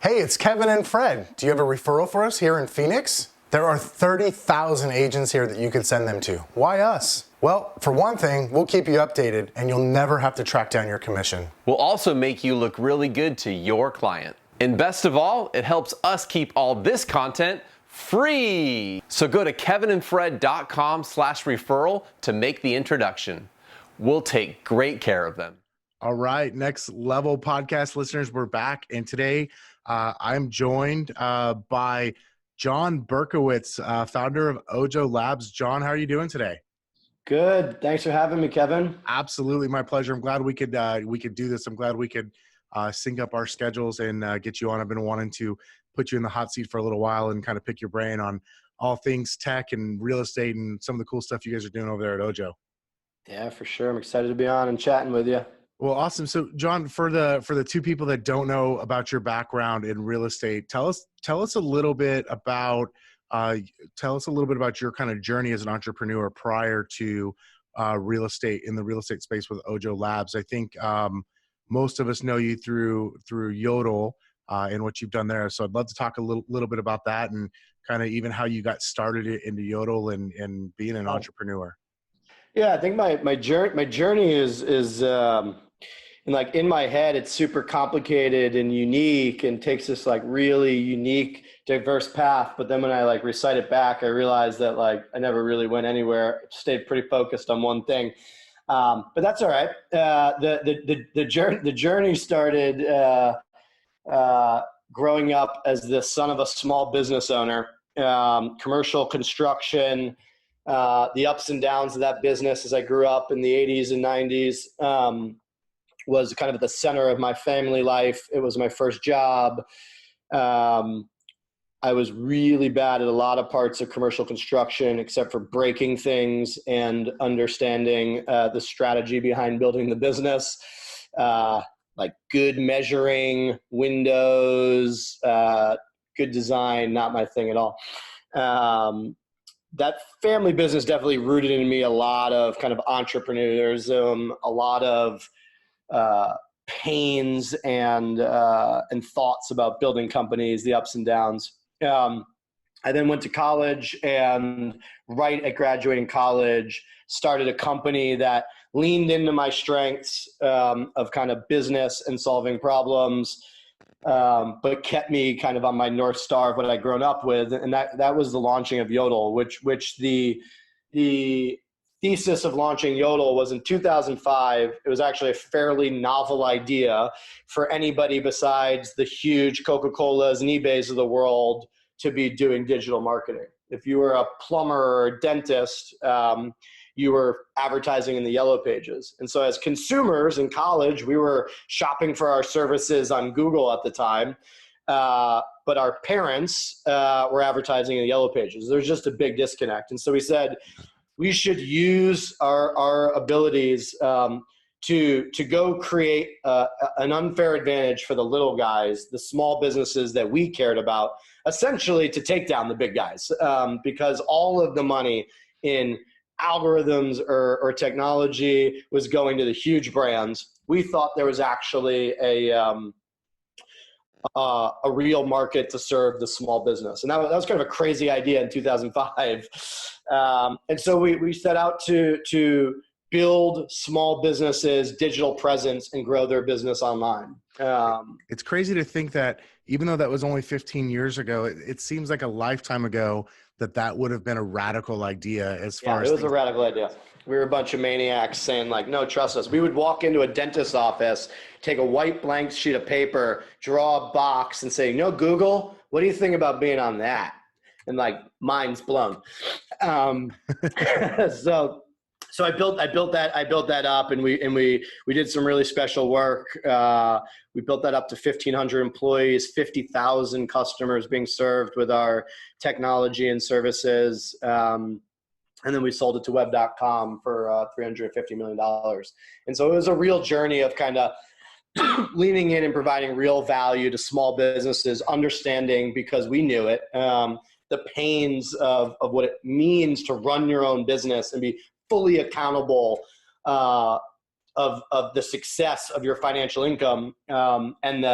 Hey, it's Kevin and Fred. Do you have a referral for us here in Phoenix? There are 30,000 agents here that you could send them to. Why us? Well, for one thing, we'll keep you updated and you'll never have to track down your commission. We'll also make you look really good to your client. And best of all, it helps us keep all this content free. So go to kevinandfred.com/referral to make the introduction. We'll take great care of them. All right, Next Level podcast listeners, we're back. And today I'm joined by John Berkowitz, founder of OJO Labs. John, how are you doing today? Good. Thanks for having me, Kevin. Absolutely, my pleasure. I'm glad we could do this. I'm glad we could sync up our schedules and get you on. I've been wanting to put you in the hot seat for a little while and kind of pick your brain on all things tech and real estate and some of the cool stuff you guys are doing over there at OJO. Yeah, for sure. I'm excited to be on and chatting with you. Well, awesome. So, John, for the two people that don't know about your background in real estate, tell us a little bit about your kind of journey as an entrepreneur prior to real estate in the real estate space with OJO Labs. I think most of us know you through Yodle and what you've done there. So, I'd love to talk a little bit about that and kind of even how you got started into Yodle and being an entrepreneur. Yeah, I think my journey is and like in my head, it's super complicated and unique and takes this like really unique, diverse path. But then when I like recite it back, I realized that like I never really went anywhere. Stayed pretty focused on one thing. But that's all right. The journey started growing up as the son of a small business owner, commercial construction. The ups and downs of that business as I grew up in the 80s and 90s was kind of at the center of my family life. It was my first job. I was really bad at a lot of parts of commercial construction, except for breaking things and understanding the strategy behind building the business. Like good measuring, windows, good design, not my thing at all. That family business definitely rooted in me a lot of kind of entrepreneurism, a lot of pains and thoughts about building companies, the ups and downs. I then went to college and right at graduating college, started a company that leaned into my strengths of kind of business and solving problems. But kept me kind of on my Northstar of what I'd grown up with. And that was the launching of Yodle, which the thesis of launching Yodle was in 2005. It was actually a fairly novel idea for anybody besides the huge Coca-Colas and eBays of the world to be doing digital marketing. If you were a plumber or a dentist, you were advertising in the yellow pages. And so as consumers in college, we were shopping for our services on Google at the time, but our parents were advertising in the yellow pages. There's just a big disconnect. And so we said, we should use our abilities to go create an unfair advantage for the little guys, the small businesses that we cared about, essentially to take down the big guys, because all of the money in algorithms or technology was going to the huge brands. We thought there was actually a real market to serve the small business. And that was kind of a crazy idea in 2005. And so we set out to build small businesses, digital presence, and grow their business online. It's crazy to think that even though that was only 15 years ago, it seems like a lifetime ago that would have been a radical idea as far as it was a radical idea. We were a bunch of maniacs saying like, no, trust us. We would walk into a dentist's office, take a white blank sheet of paper, draw a box and say, no, Google, what do you think about being on that? And like, mind's blown. So I built that up and we did some really special work. We built that up to 1,500 employees, 50,000 customers being served with our technology and services. And then we sold it to web.com for $350 million. And so it was a real journey of kind of leaning in and providing real value to small businesses, understanding, because we knew it, the pains of what it means to run your own business and be fully accountable of the success of your financial income, and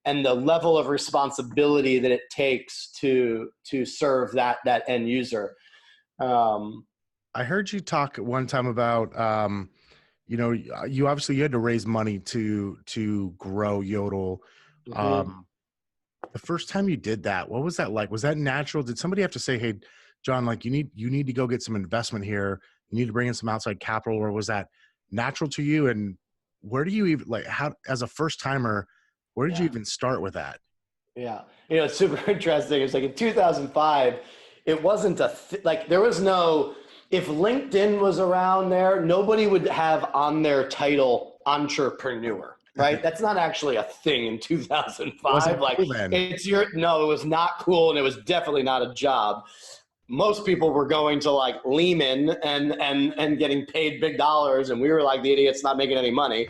and the level of responsibility that it takes to serve that end user. I heard you talk one time about, you obviously you had to raise money to grow Yodle. The first time you did that, what was that like? Was that natural? Did somebody have to say, "Hey, John, like you need to go get some investment here. You need to bring in some outside capital," or was that natural to you? And where do you even how, as a first timer, where did you even start with that? Yeah. It's super interesting. It's like in 2005, it wasn't there was no, if LinkedIn was around there, nobody would have on their title entrepreneur, right? That's not actually a thing in 2005. Like cool then? No, it was not cool. And it was definitely not a job. Most people were going to like Lehman and getting paid big dollars. And we were like the idiots not making any money.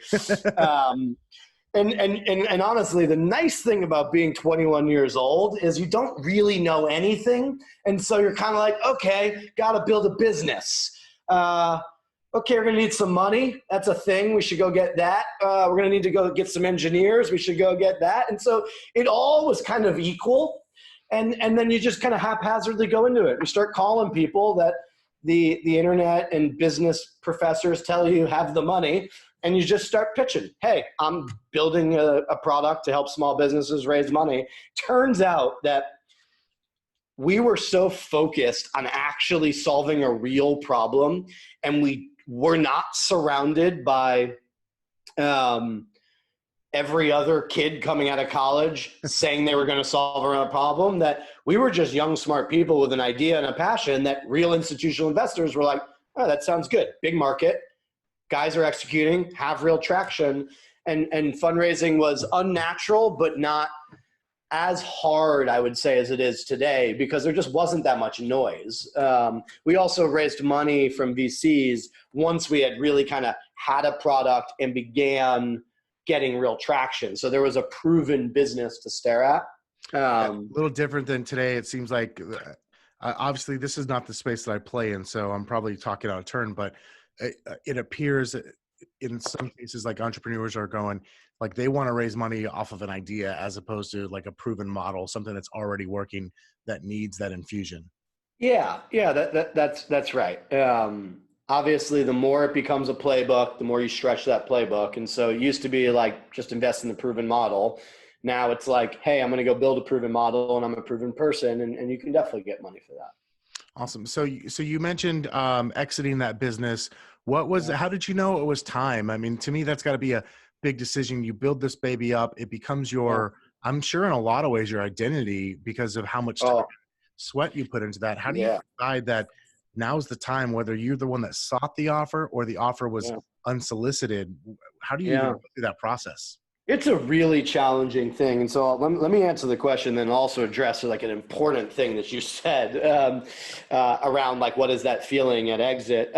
And honestly, the nice thing about being 21 years old is you don't really know anything. And so you're kind of like, okay, got to build a business. Okay, we're going to need some money. That's a thing. We should go get that. We're going to need to go get some engineers. We should go get that. And so it all was kind of equal. And then you just kind of haphazardly go into it. You start calling people that the internet and business professors tell you have the money. And you just start pitching. Hey, I'm building a product to help small businesses raise money. Turns out that we were so focused on actually solving a real problem, and we were not surrounded by every other kid coming out of college saying they were going to solve a problem, that we were just young, smart people with an idea and a passion that real institutional investors were like, oh, that sounds good. Big market. Guys are executing, have real traction, and fundraising was unnatural, but not as hard, I would say, as it is today, because there just wasn't that much noise. We also raised money from VCs once we had really kind of had a product and began getting real traction. So there was a proven business to stare at. A little different than today. It seems like, obviously this is not the space that I play in, so I'm probably talking out of turn, but it appears in some cases like entrepreneurs are going, like they want to raise money off of an idea as opposed to like a proven model, something that's already working that needs that infusion. Yeah, that's right. Obviously, the more it becomes a playbook, the more you stretch that playbook. And so it used to be like just invest in the proven model. Now it's like, hey, I'm going to go build a proven model and I'm a proven person, and you can definitely get money for that. Awesome. So you mentioned exiting that business. How did you know it was time? I mean, to me, that's got to be a big decision. You build this baby up. It becomes I'm sure in a lot of ways, your identity because of how much time, sweat you put into that. How do you decide that now's the time, whether you're the one that sought the offer or the offer was unsolicited? How do you go through that process? It's a really challenging thing. And so let me answer the question, then also address like an important thing that you said around like, what is that feeling at exit?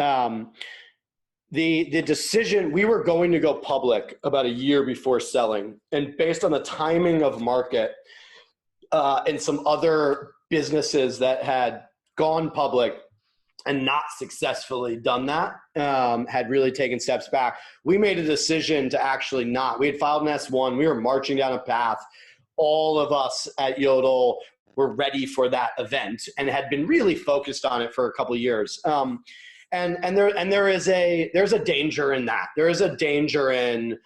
The decision, we were going to go public about a year before selling. And based on the timing of market and some other businesses that had gone public and not successfully done that, had really taken steps back, we made a decision to actually not. We had filed an S1. We were marching down a path. All of us at Yodle were ready for that event and had been really focused on it for a couple of years. There's a danger in that. There is a danger in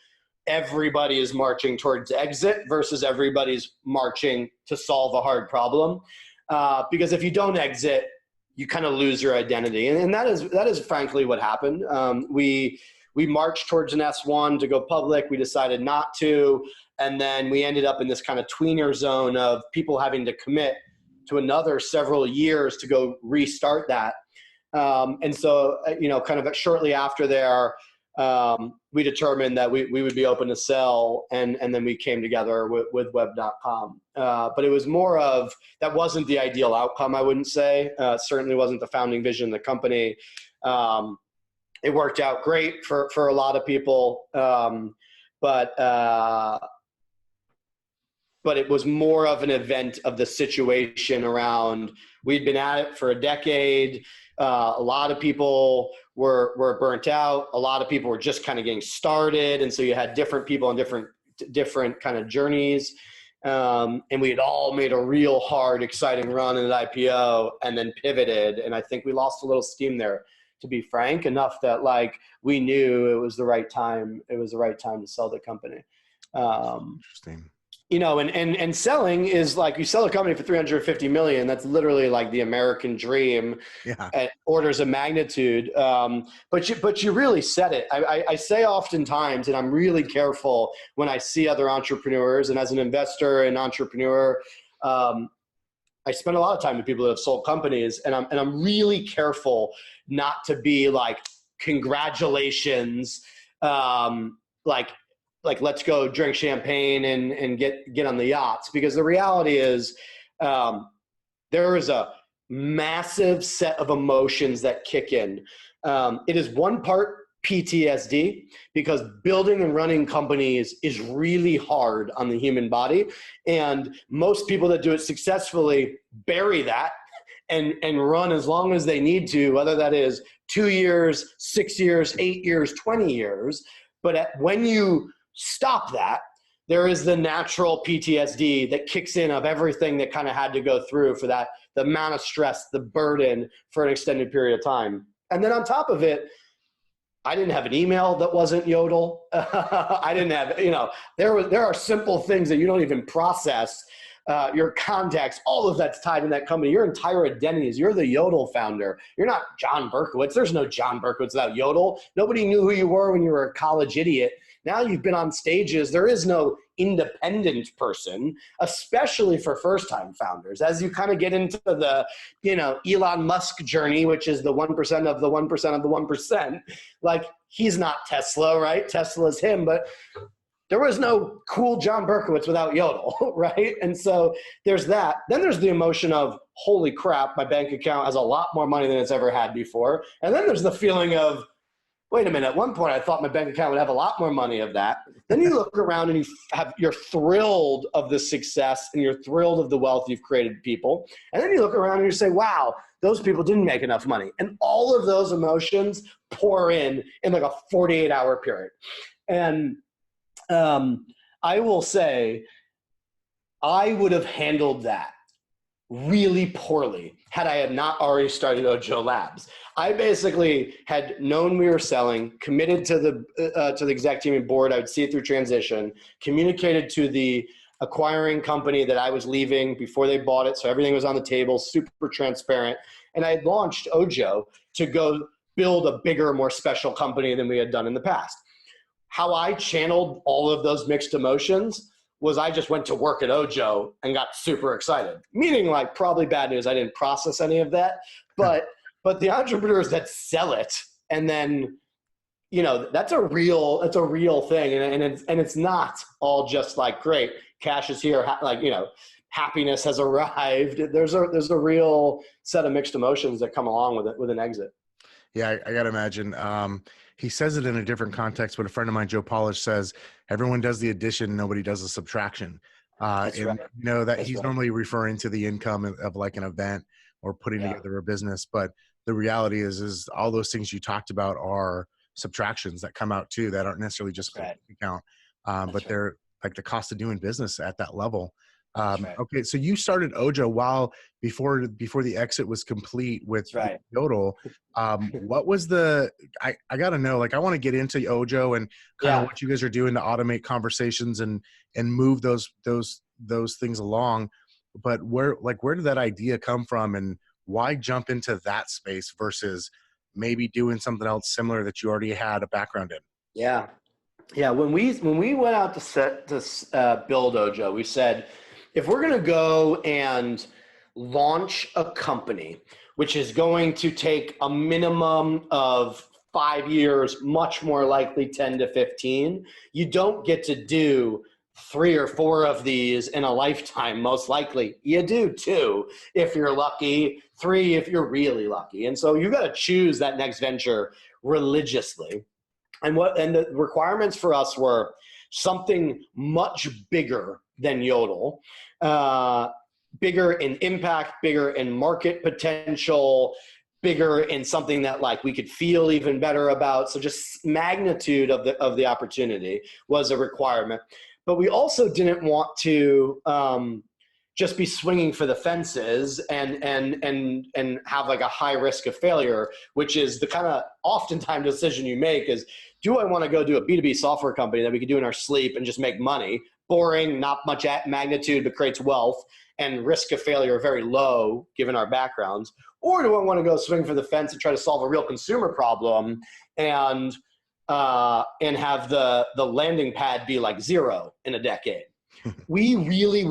everybody is marching towards exit versus everybody's marching to solve a hard problem. Because if you don't exit, you kind of lose your identity. And that is frankly what happened. We marched towards an S1 to go public. We decided not to. And then we ended up in this kind of tweener zone of people having to commit to another several years to go restart that. And so, kind of shortly after there, we determined that we would be open to sell, and then we came together with web.com. But it was more of, that wasn't the ideal outcome, I wouldn't say. Certainly wasn't the founding vision of the company. It worked out great for a lot of people. But it was more of an event of the situation around, we'd been at it for a decade. A lot of people were burnt out. A lot of people were just kind of getting started. And so you had different people on different kind of journeys. And we had all made a real hard, exciting run in an IPO and then pivoted. And I think we lost a little steam there, to be frank, enough that like we knew it was the right time. It was the right time to sell the company. Interesting. You know, and selling is like, you sell a company for 350 million. That's literally like the American dream at orders of magnitude. But you really said it. I say oftentimes, and I'm really careful when I see other entrepreneurs, and as an investor and entrepreneur, I spend a lot of time with people that have sold companies, and I'm really careful not to be like, congratulations, like let's go drink champagne and get on the yachts, because the reality is there is a massive set of emotions that kick in. It is one part PTSD, because building and running companies is really hard on the human body, and most people that do it successfully bury that and run as long as they need to, whether that is 2 years, 6 years, 8 years, 20 years. But when you stop that, there is the natural PTSD that kicks in of everything that kind of had to go through for that, the amount of stress, the burden for an extended period of time. And then on top of it, I didn't have an email that wasn't Yodle. I didn't have, there are simple things that you don't even process. Your contacts, all of that's tied in that company. Your entire identity is you're the Yodle founder. You're not John Berkowitz. There's no John Berkowitz without Yodle. Nobody knew who you were when you were a college idiot. Now you've been on stages. There is no independent person, especially for first-time founders. As you kind of get into the, Elon Musk journey, which is the 1% of the 1% of the 1%, like he's not Tesla, right? Tesla's him, but there was no cool John Berkowitz without Yodle, right? And so there's that. Then there's the emotion of, holy crap, my bank account has a lot more money than it's ever had before. And then there's the feeling of, wait a minute, at one point I thought my bank account would have a lot more money of that. Then you look around and you're thrilled of the success and you're thrilled of the wealth you've created people. And then you look around and you say, wow, those people didn't make enough money. And all of those emotions pour in like a 48-hour period. And I will say, I would have handled that really poorly had I had not already started OJO Labs. I basically had known we were selling, committed to the exec team and board. I would see it through transition, communicated to the acquiring company that I was leaving before they bought it. So everything was on the table, super transparent. And I had launched OJO to go build a bigger, more special company than we had done in the past. How I channeled all of those mixed emotions was I just went to work at OJO and got super excited. Meaning, like, probably bad news, I didn't process any of that. But the entrepreneurs that sell it, and then, that's a real thing. And it's not all just like, great, cash is here, happiness has arrived. There's a real set of mixed emotions that come along with it, with an exit. Yeah, I got to imagine. He says it in a different context, but a friend of mine, Joe Polish, says everyone does the addition, nobody does the subtraction. That's and right. He's right. Normally referring to the income of like an event or putting together a business. But the reality is all those things you talked about are subtractions that come out too, that aren't necessarily just right. account, but they're like the cost of doing business at that level. Right. Okay, so you started OJO before the exit was complete with Yodle. What was I got to know, like, I want to get into OJO and kind of what you guys are doing to automate conversations and move those things along. But where did that idea come from, and why jump into that space versus maybe doing something else similar that you already had a background in? Yeah. When we went out to build OJO, we said, if we're going to go and launch a company, which is going to take a minimum of 5 years, much more likely 10 to 15, you don't get to do 3 or 4 of these in a lifetime. Most likely you do 2 if you're lucky, 3 if you're really lucky. And so you got to choose that next venture religiously. And the requirements for us were something much bigger than Yodle, bigger in impact, bigger in market potential, bigger in something that like we could feel even better about. So just magnitude of the opportunity was a requirement. but we also didn't want to just be swinging for the fences and have like a high risk of failure, which is the kind of oftentimes decision you make is, do I want to go do a B2B software company that we can do in our sleep and just make money? Boring, not much magnitude, but creates wealth, and risk of failure very low given our backgrounds. Or do I want to go swing for the fence and try to solve a real consumer problem and have the landing pad be like 0 in a decade? We really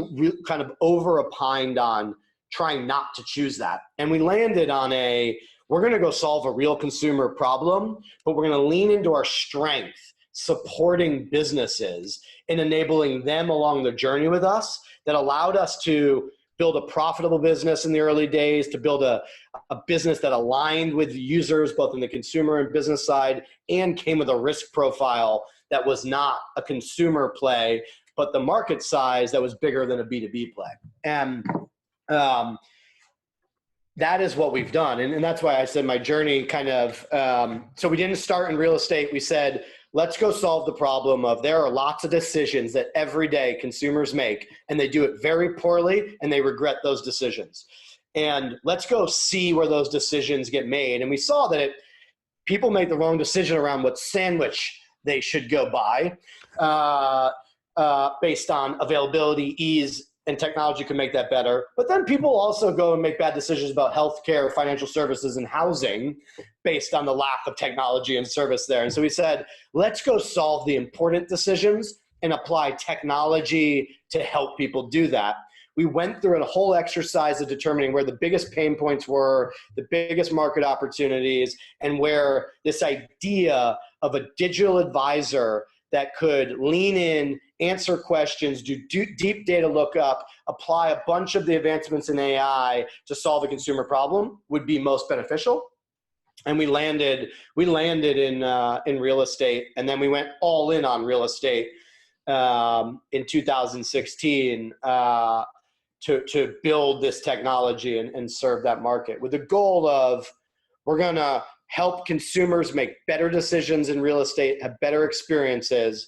kind of over-opined on trying not to choose that. And we landed on we're going to go solve a real consumer problem, but we're going to lean into our strength, supporting businesses and enabling them along the journey with us that allowed us to build a profitable business in the early days, to build a business that aligned with users, both in the consumer and business side, and came with a risk profile that was not a consumer play, but the market size that was bigger than a B2B play. And that is what we've done. And that's why I said my journey kind of, so we didn't start in real estate. We said, let's go solve the problem of there are lots of decisions that every day consumers make, and they do it very poorly, and they regret those decisions. And let's go see where those decisions get made. And we saw that people make the wrong decision around what sandwich they should go buy based on availability, ease, and technology can make that better. But then people also go and make bad decisions about healthcare, financial services, and housing based on the lack of technology and service there. And so we said, let's go solve the important decisions and apply technology to help people do that. We went through a whole exercise of determining where the biggest pain points were, the biggest market opportunities, and where this idea of a digital advisor that could lean in, answer questions, do deep data lookup, apply a bunch of the advancements in AI to solve a consumer problem would be most beneficial. And we landed in real estate, and then we went all in on real estate in 2016 to build this technology and serve that market with the goal of, we're gonna help consumers make better decisions in real estate, have better experiences,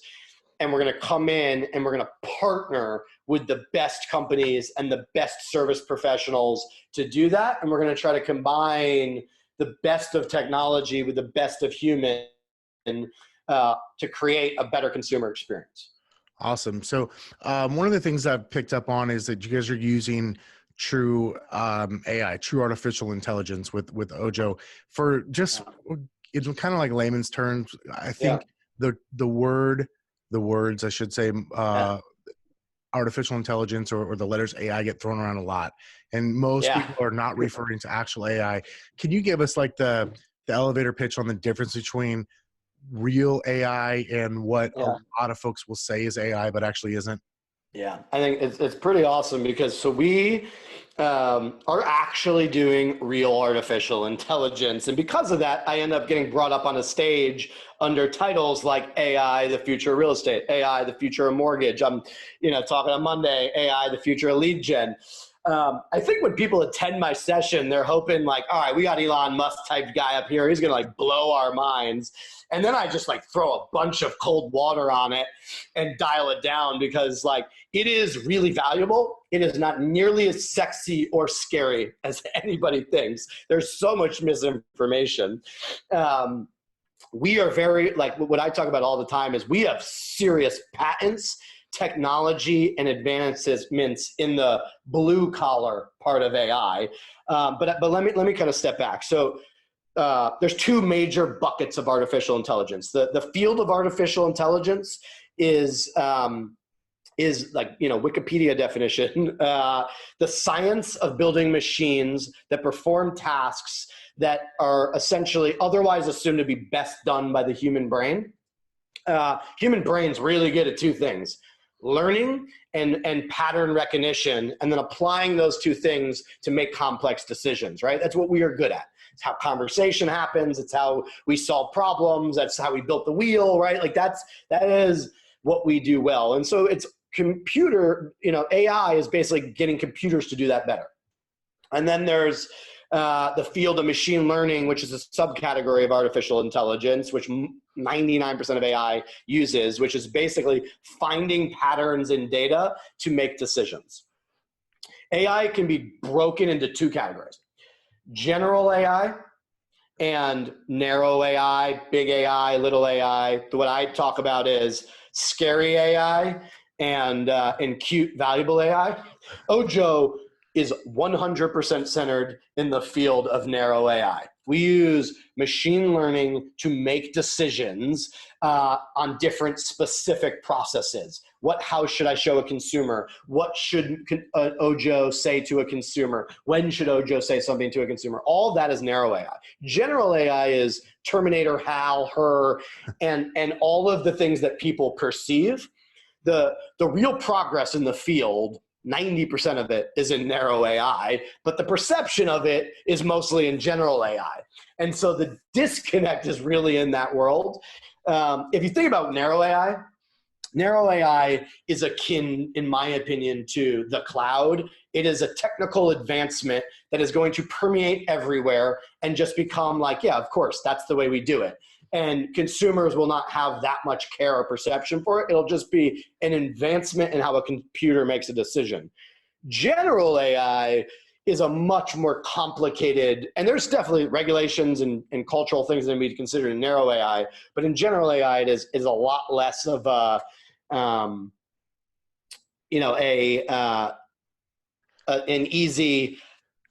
and we're going to come in and we're going to partner with the best companies and the best service professionals to do that. And we're going to try to combine the best of technology with the best of human to create a better consumer experience. Awesome. So one of the things I've picked up on is that you guys are using true AI, true artificial intelligence with OJO for just, it's kind of like layman's terms. I think the words, I should say, artificial intelligence or the letters AI get thrown around a lot. And most people are not referring to actual AI. Can you give us like the elevator pitch on the difference between real AI and what a lot of folks will say is AI, but actually isn't? Yeah, I think it's pretty awesome because so we are actually doing real artificial intelligence. And because of that, I end up getting brought up on a stage under titles like AI, the future of real estate, AI, the future of mortgage. I'm, talking on Monday, AI, the future of lead gen. I think when people attend my session, they're hoping like, all right, we got Elon Musk type guy up here. He's going to like blow our minds. And then I just like throw a bunch of cold water on it and dial it down because like it is really valuable. It is not nearly as sexy or scary as anybody thinks. There's so much misinformation. We are very, like what I talk about all the time is we have serious patents, technology, and advancements in the blue collar part of AI. But let me kind of step back. So there's two major buckets of artificial intelligence. The field of artificial intelligence is like, Wikipedia definition, the science of building machines that perform tasks that are essentially otherwise assumed to be best done by the human brain. Human brain's really good at two things: learning and pattern recognition, and then applying those two things to make complex decisions, right? That's what we are good at. It's how conversation happens. It's how we solve problems. That's how we built the wheel, right? Like that is what we do well. And so it's AI is basically getting computers to do that better. And then there's the field of machine learning, which is a subcategory of artificial intelligence, which 99% of AI uses, which is basically finding patterns in data to make decisions. AI can be broken into two categories: general AI and narrow AI, big AI, little AI. What I talk about is scary AI and cute, valuable AI. OJO is 100% centered in the field of narrow AI. We use machine learning to make decisions on different specific processes. What house should I show a consumer? What should OJO say to a consumer? When should OJO say something to a consumer? All of that is narrow AI. General AI is Terminator, Hal, her, and all of the things that people perceive. The real progress in the field, 90% of it is in narrow AI, but the perception of it is mostly in general AI. And so the disconnect is really in that world. If you think about narrow AI is akin, in my opinion, to the cloud. It is a technical advancement that is going to permeate everywhere and just become like, yeah, of course, that's the way we do it. And consumers will not have that much care or perception for it. It'll just be an advancement in how a computer makes a decision. General AI is a much more complicated, and there's definitely regulations and cultural things that need to be considered in narrow AI, but in general AI, it is a lot less of an easy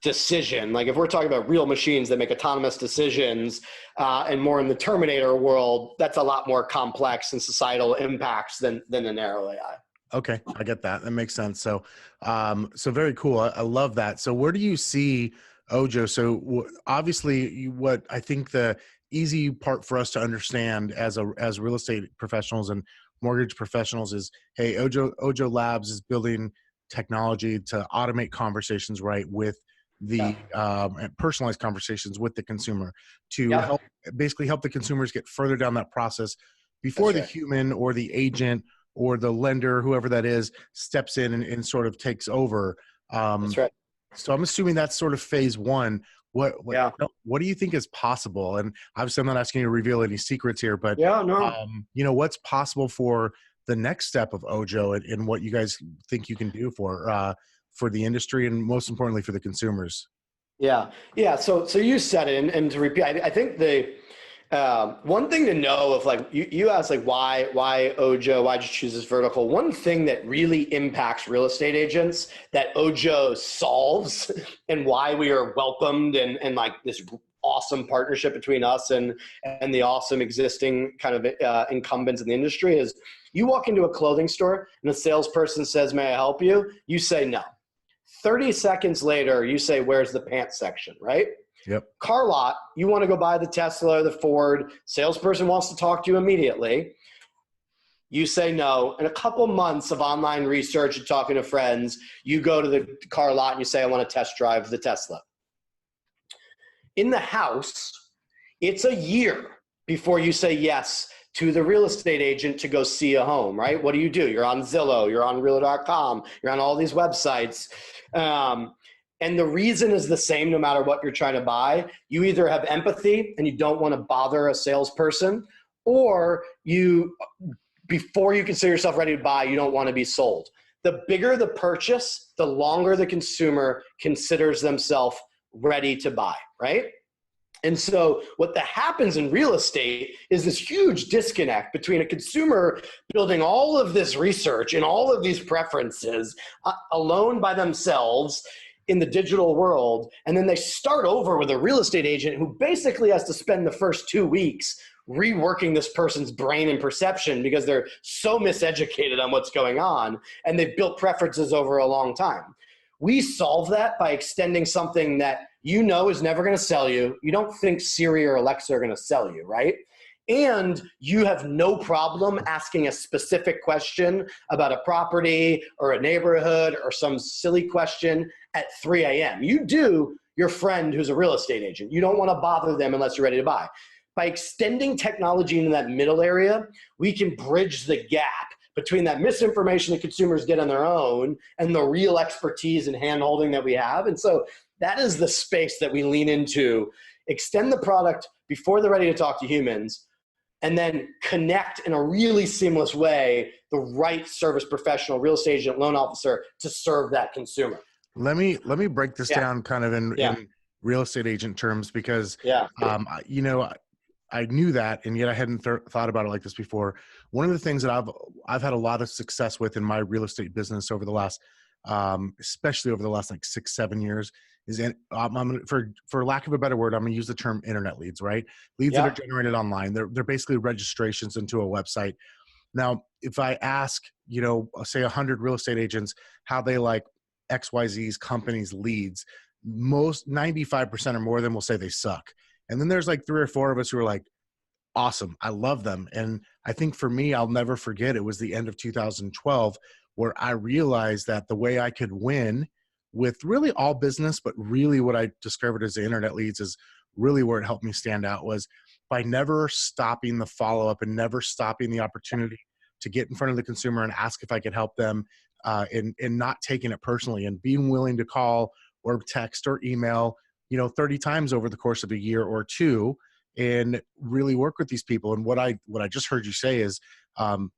decision. Like if we're talking about real machines that make autonomous decisions and more in the Terminator world, that's a lot more complex and societal impacts than the narrow AI. Okay, I get that. That makes sense. So, so very cool. I love that. So, where do you see OJO? So, obviously, what I think the easy part for us to understand as real estate professionals and mortgage professionals is, hey, OJO Labs is building technology to automate conversations, right, with the and personalized conversations with the consumer to help the consumers get further down that process before the human or the agent or the lender, whoever that is, steps in and sort of takes over. That's right. So I'm assuming that's sort of phase one. What do you think is possible? And obviously I'm not asking you to reveal any secrets here, but what's possible for the next step of OJO and what you guys think you can do for the industry and most importantly for the consumers? Yeah. So you said it, and to repeat, I think the one thing to know of, like you asked, like why OJO, why did you choose this vertical? One thing that really impacts real estate agents that OJO solves and why we are welcomed and like this awesome partnership between us and the awesome existing kind of incumbents in the industry is you walk into a clothing store and the salesperson says, "May I help you?" You say no. 30 seconds later, you say, "Where's the pants section?" Right? Yep. Car lot, you want to go buy the Tesla or the Ford. Salesperson wants to talk to you immediately. You say no. In a couple months of online research and talking to friends, you go to the car lot and you say, "I want to test drive the Tesla." In the house, it's a year before you say yes to the real estate agent to go see a home, right? What do? You're on Zillow, you're on Realtor.com, you're on all these websites. And the reason is the same no matter what you're trying to buy. You either have empathy and you don't want to bother a salesperson, or before you consider yourself ready to buy, you don't want to be sold. The bigger the purchase, the longer the consumer considers themselves ready to buy, right? And so what happens in real estate is this huge disconnect between a consumer building all of this research and all of these preferences alone by themselves in the digital world, and then they start over with a real estate agent who basically has to spend the first 2 weeks reworking this person's brain and perception because they're so miseducated on what's going on, and they've built preferences over a long time. We solve that by extending something that you know is never going to sell you. You don't think Siri or Alexa are going to sell you, right? And you have no problem asking a specific question about a property or a neighborhood or some silly question at 3 a.m. You do your friend who's a real estate agent. You don't want to bother them unless you're ready to buy. By extending technology into that middle area, we can bridge the gap between that misinformation that consumers get on their own and the real expertise and hand-holding that we have. And so That is the space that we lean into, extend the product before they're ready to talk to humans, and then connect in a really seamless way the right service professional, real estate agent, loan officer to serve that consumer. Let me break this down kind of in real estate agent terms, because you know, I knew that, and yet I hadn't thought about it like this before. One of the things that I've had a lot of success with in my real estate business over the last, especially over the last like 6-7 years, is for lack of a better word, I'm going to use the term internet leads, right? Leads that are generated online. They're basically registrations into a website. Now, if I ask, you know, say 100 real estate agents how they like XYZ's company's leads, most 95% or more of them will say they suck. And then there's like 3 or 4 of us who are like, awesome, I love them. And I think for me, I'll never forget, it was the end of 2012 where I realized that the way I could win with really all business, but really what I discovered as the internet leads is really where it helped me stand out, was by never stopping the follow-up and never stopping the opportunity to get in front of the consumer and ask if I could help them, and not taking it personally, and being willing to call or text or email, you know, 30 times over the course of a year or 2, and really work with these people. And what I just heard you say is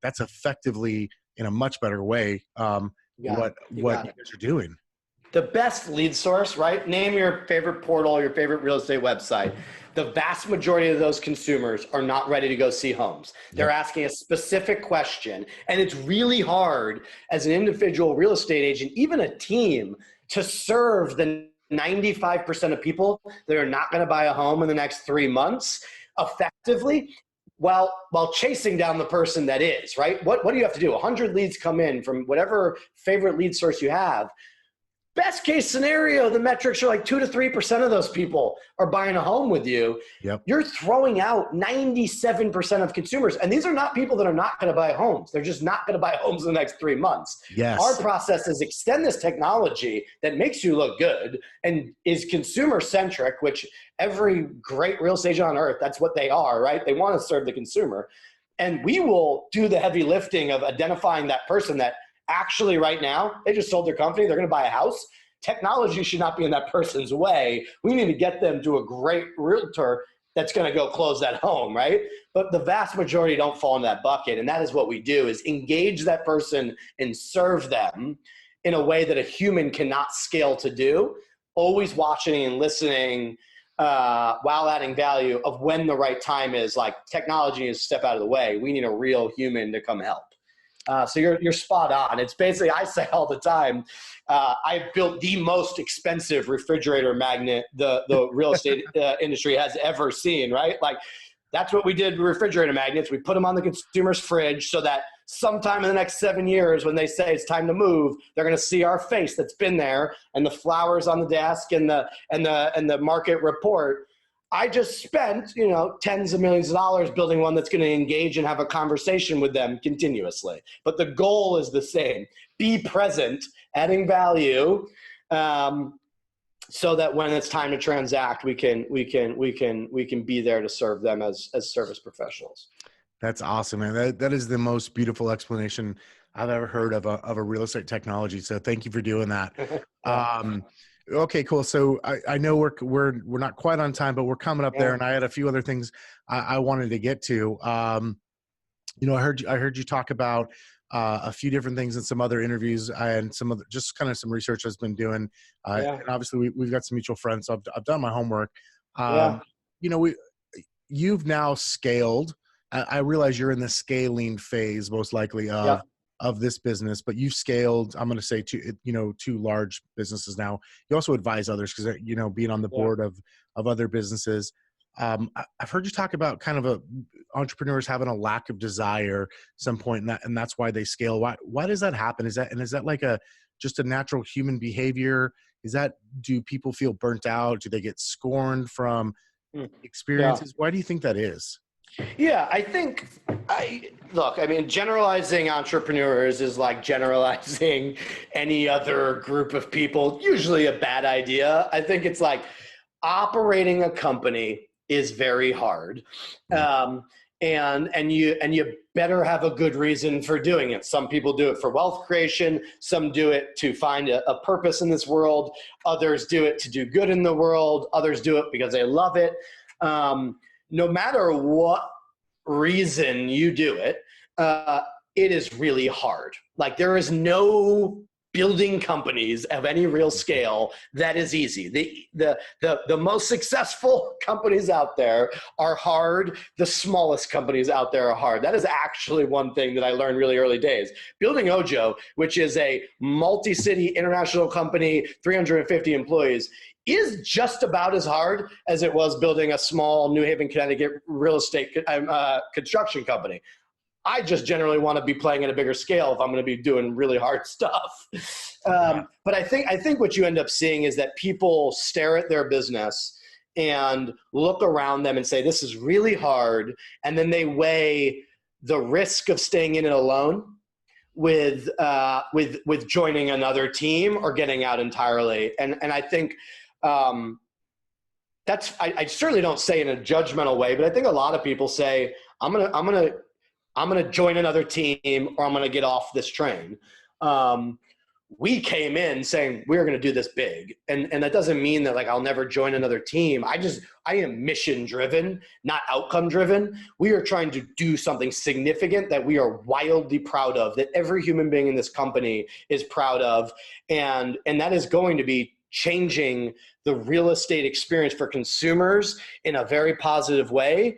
that's effectively, in a much better way, what you guys are doing. The best lead source, right? Name your favorite portal, your favorite real estate website. The vast majority of those consumers are not ready to go see homes. They're asking a specific question. And it's really hard as an individual real estate agent, even a team, to serve the 95% of people that are not going to buy a home in the next 3 months effectively, while chasing down the person that is, right? What do you have to do? 100 leads come in from whatever favorite lead source you have. Best case scenario, the metrics are like 2 to 3% of those people are buying a home with you. Yep. You're throwing out 97% of consumers. And these are not people that are not going to buy homes. They're just not going to buy homes in the next 3 months. Yes. Our process is extend this technology that makes you look good and is consumer centric, which every great real estate agent on earth, that's what they are, right? They want to serve the consumer. And we will do the heavy lifting of identifying that person that actually right now, they just sold their company, they're going to buy a house. Technology should not be in that person's way. We need to get them to a great realtor that's going to go close that home, right? But the vast majority don't fall in that bucket. And that is what we do, is engage that person and serve them in a way that a human cannot scale to do. Always watching and listening while adding value of when the right time is. Like, technology is a step out of the way. We need a real human to come help. So you're spot on. It's basically, I say all the time, I've built the most expensive refrigerator magnet the real estate industry has ever seen, right? Like, that's what we did with refrigerator magnets. We put them on the consumer's fridge so that sometime in the next 7 years, when they say it's time to move, they're going to see our face that's been there and the flowers on the desk and the market report. I just spent, you know, tens of millions of dollars building one that's going to engage and have a conversation with them continuously. But the goal is the same: be present, adding value, so that when it's time to transact, we can be there to serve them as service professionals. That's awesome, man. That is the most beautiful explanation I've ever heard of a real estate technology. So thank you for doing that. Okay, cool. So I know we're not quite on time, but we're coming up there, and I had a few other things I wanted to get to. You know, I heard you talk about a few different things in some other interviews and some other, just kind of some research I've been doing. And obviously we've got some mutual friends, so I've done my homework. You know, you've now scaled. I realize you're in the scaling phase, most likely of this business, but you've scaled, I'm going to say, two large businesses now. You also advise others because, you know, being on the board of other businesses. I've heard you talk about kind of entrepreneurs having a lack of desire at some point, and that's why they scale. Why does that happen? Is that like just a natural human behavior? Do people feel burnt out? Do they get scorned from experiences? Why do you think that is? Yeah, I think, generalizing entrepreneurs is like generalizing any other group of people, usually a bad idea. I think it's like operating a company is very hard. and you better have a good reason for doing it. Some people do it for wealth creation. Some do it to find a purpose in this world. Others do it to do good in the world. Others do it because they love it. No matter what reason you do it, it is really hard. Like, there is no building companies of any real scale that is easy. The most successful companies out there are hard. The smallest companies out there are hard. That is actually one thing that I learned really early days. Building OJO, which is a multi-city international company, 350 employees, is just about as hard as it was building a small New Haven, Connecticut real estate construction company. I just generally want to be playing at a bigger scale if I'm going to be doing really hard stuff. But I think what you end up seeing is that people stare at their business and look around them and say, this is really hard. And then they weigh the risk of staying in it alone with joining another team or getting out entirely. And I think I certainly don't say in a judgmental way, but I think a lot of people say, I'm gonna join another team, or I'm gonna get off this train. We came in saying we're gonna do this big, and that doesn't mean that like I'll never join another team. I am mission driven, not outcome driven. We are trying to do something significant that we are wildly proud of, that every human being in this company is proud of, and that is going to be changing the real estate experience for consumers in a very positive way,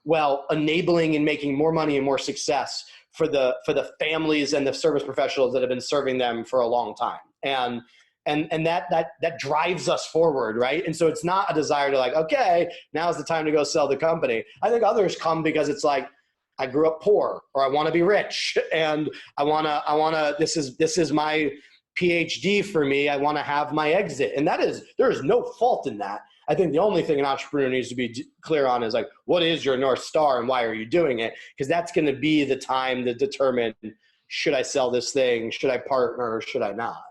while enabling and making more money and more success for the families and the service professionals that have been serving them for a long time. And that drives us forward, right? And so it's not a desire to like, okay, now's the time to go sell the company. I think others come because it's like, I grew up poor, or I want to be rich, and I want to, this is my PhD for me. I want to have my exit. And there is no fault in that. I think the only thing an entrepreneur needs to be clear on is like, what is your North Star and why are you doing it? Because that's going to be the time to determine, should I sell this thing? Should I partner or should I not?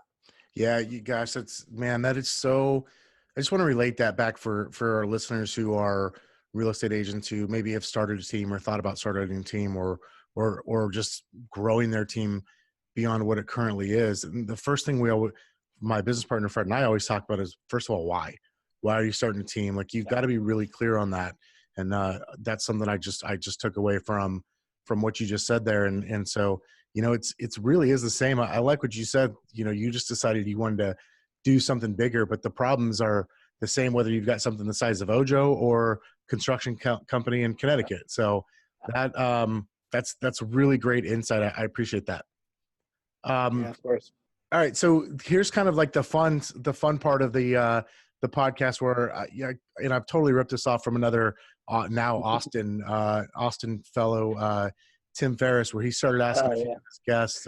Yeah, you guys, that is so, I just want to relate that back for our listeners who are real estate agents who maybe have started a team or thought about starting a team or just growing their team beyond what it currently is. And the first thing my business partner, Fred, and I always talk about is, first of all, why? Why are you starting a team? Like, you've got to be really clear on that. And that's something I just took away from what you just said there. And so, it's really is the same. I like what you said. You just decided you wanted to do something bigger, but the problems are the same, whether you've got something the size of OJO or construction company in Connecticut. So that's really great insight. I appreciate that. Yeah, of course. All right. So here's kind of like the fun part of the podcast where, and I've totally ripped this off from another now Austin fellow, Tim Ferriss, where he started asking his guests,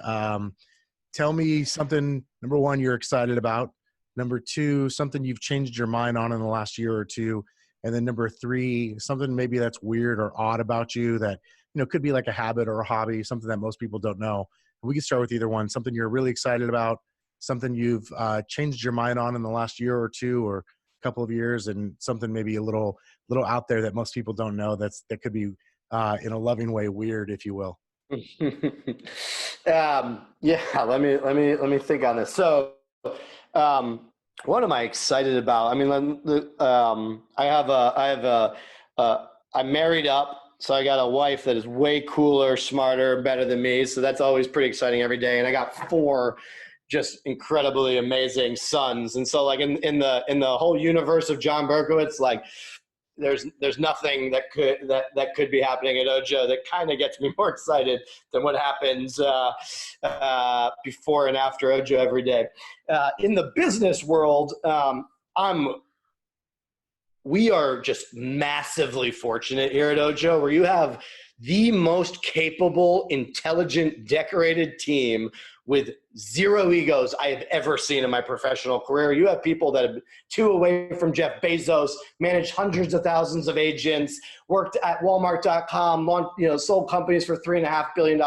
tell me something, number one, you're excited about, number two, something you've changed your mind on in the last year or two, and then number three, something maybe that's weird or odd about you that, could be like a habit or a hobby, something that most people don't know. We can start with either one, something you're really excited about, something you've changed your mind on in the last year or two or a couple of years, and something maybe a little out there that most people don't know that could be in a loving way weird, if you will. Yeah, let me think on this. So what am I excited about? I mean, I'm married up. So I got a wife that is way cooler, smarter, better than me. So that's always pretty exciting every day. And I got 4 just incredibly amazing sons. And so like in the whole universe of John Berkowitz, like there's nothing that could be happening at OJO that kind of gets me more excited than what happens before and after OJO every day. In the business world, we are just massively fortunate here at OJO, where you have the most capable, intelligent, decorated team with 0 egos I have ever seen in my professional career. You have people that have 2 away from Jeff Bezos, managed hundreds of thousands of agents, worked at Walmart.com, sold companies for $3.5 billion,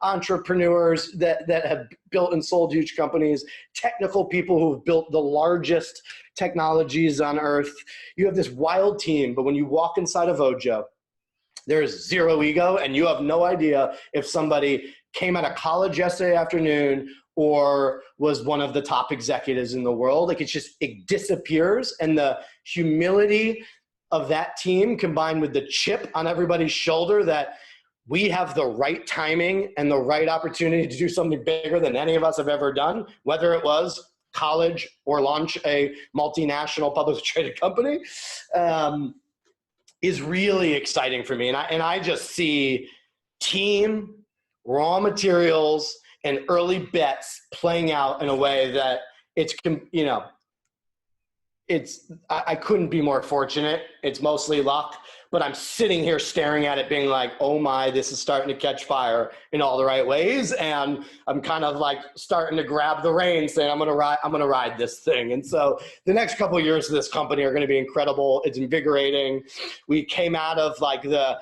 entrepreneurs that have built and sold huge companies, technical people who have built the largest technologies on earth. You have this wild team, but when you walk inside of OJO, There's zero ego, and you have no idea if somebody came out of college yesterday afternoon or was one of the top executives in the world. Like it disappears, and the humility of that team combined with the chip on everybody's shoulder that we have the right timing and the right opportunity to do something bigger than any of us have ever done, whether it was college or launch a multinational publicly traded company, is really exciting for me. And I just see team, raw materials, and early bets playing out in a way that I couldn't be more fortunate. It's mostly luck, but I'm sitting here staring at it being like, oh my, this is starting to catch fire in all the right ways. And I'm kind of like starting to grab the reins saying, I'm going to ride this thing. And so the next couple of years of this company are going to be incredible. It's invigorating. We came out of like the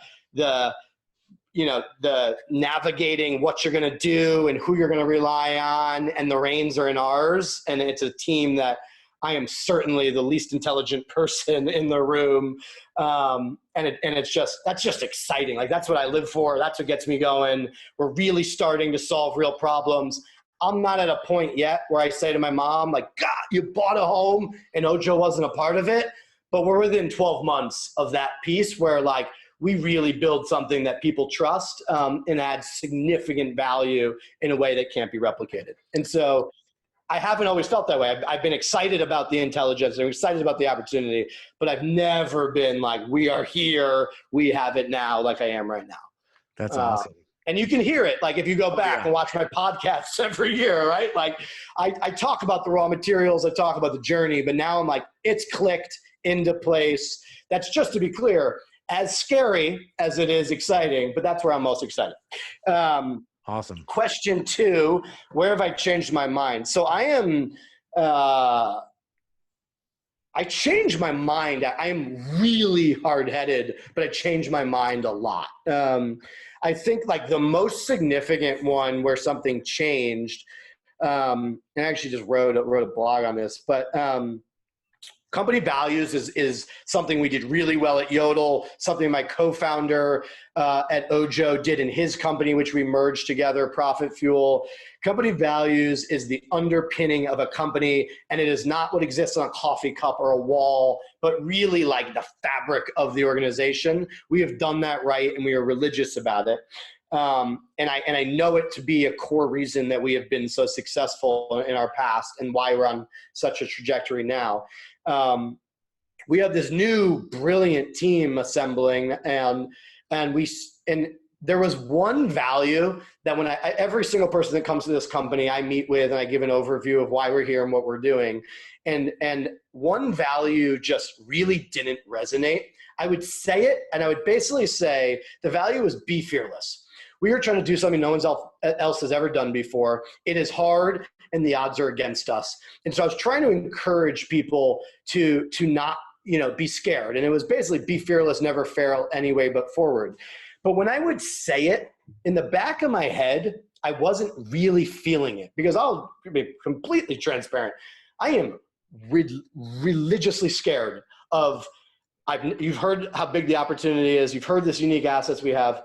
navigating what you're going to do and who you're going to rely on, and the reins are in ours. And it's a team that I am certainly the least intelligent person in the room. That's just exciting. Like that's what I live for. That's what gets me going. We're really starting to solve real problems. I'm not at a point yet where I say to my mom, like, God, you bought a home and OJO wasn't a part of it. But we're within 12 months of that piece where like we really build something that people trust and add significant value in a way that can't be replicated. And so I haven't always felt that way. I've been excited about the intelligence. I'm excited about the opportunity, but I've never been like, we are here, we have it now, like I am right now. That's awesome. And you can hear it. Like if you go back and watch my podcasts every year, right? Like I talk about the raw materials, I talk about the journey, but now I'm like, it's clicked into place. That's just to be clear, as scary as it is exciting, but that's where I'm most excited. Awesome. Question 2, where have I changed my mind? So I changed my mind. I am really hard-headed, but I changed my mind a lot. I think like the most significant one where something changed, and I actually just wrote a blog on this, but company values is something we did really well at Yodle, something my co-founder at OJO did in his company, which we merged together, Profit Fuel. Company values is the underpinning of a company, and it is not what exists on a coffee cup or a wall, but really like the fabric of the organization. We have done that right, and we are religious about it. And I know it to be a core reason that we have been so successful in our past and why we're on such a trajectory now. We have this new brilliant team assembling, and there was one value that when every single person that comes to this company I meet with and I give an overview of why we're here and what we're doing, and one value just really didn't resonate. I would say it, and I would basically say the value is be fearless. We are trying to do something no one else has ever done before. It is hard, and the odds are against us. And so I was trying to encourage people to not, be scared. And it was basically be fearless, never fail any way but forward. But when I would say it, in the back of my head, I wasn't really feeling it, because I'll be completely transparent. I am religiously scared of, you've heard how big the opportunity is. You've heard this unique assets we have.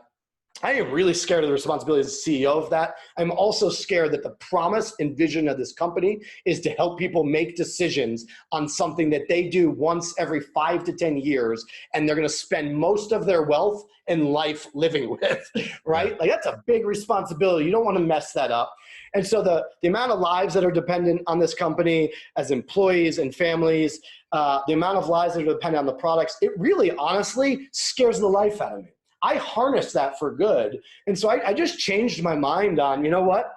I am really scared of the responsibility as CEO of that. I'm also scared that the promise and vision of this company is to help people make decisions on something that they do once every 5 to 10 years, and they're going to spend most of their wealth and life living with, right? Like that's a big responsibility. You don't want to mess that up. And so the amount of lives that are dependent on this company as employees and families, the amount of lives that are dependent on the products, it really honestly scares the life out of me. I harness that for good. And so I just changed my mind on, you know what?